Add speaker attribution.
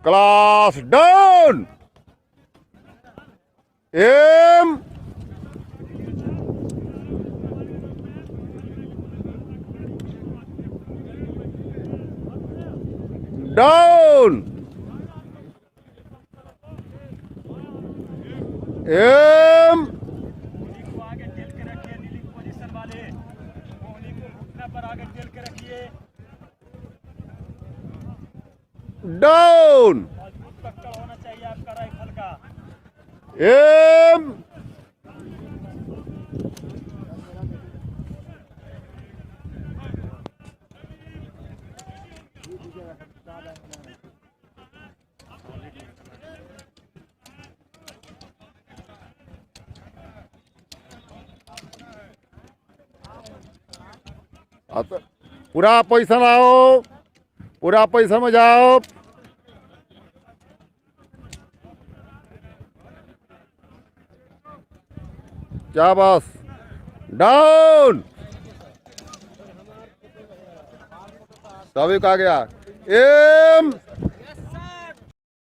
Speaker 1: Class down M down M
Speaker 2: को आगे tell के रखिए, नीली पोजीशन वाले कोहली को घुटने पर आगे टेल के रखिए।
Speaker 1: डाउन
Speaker 2: मजबूत पकड़ होना चाहिए आपका राइफल का।
Speaker 1: एम पूरा पैसा लाओ, पूरा पैसा में जाओ। क्या बस डाउन सभी का गया एम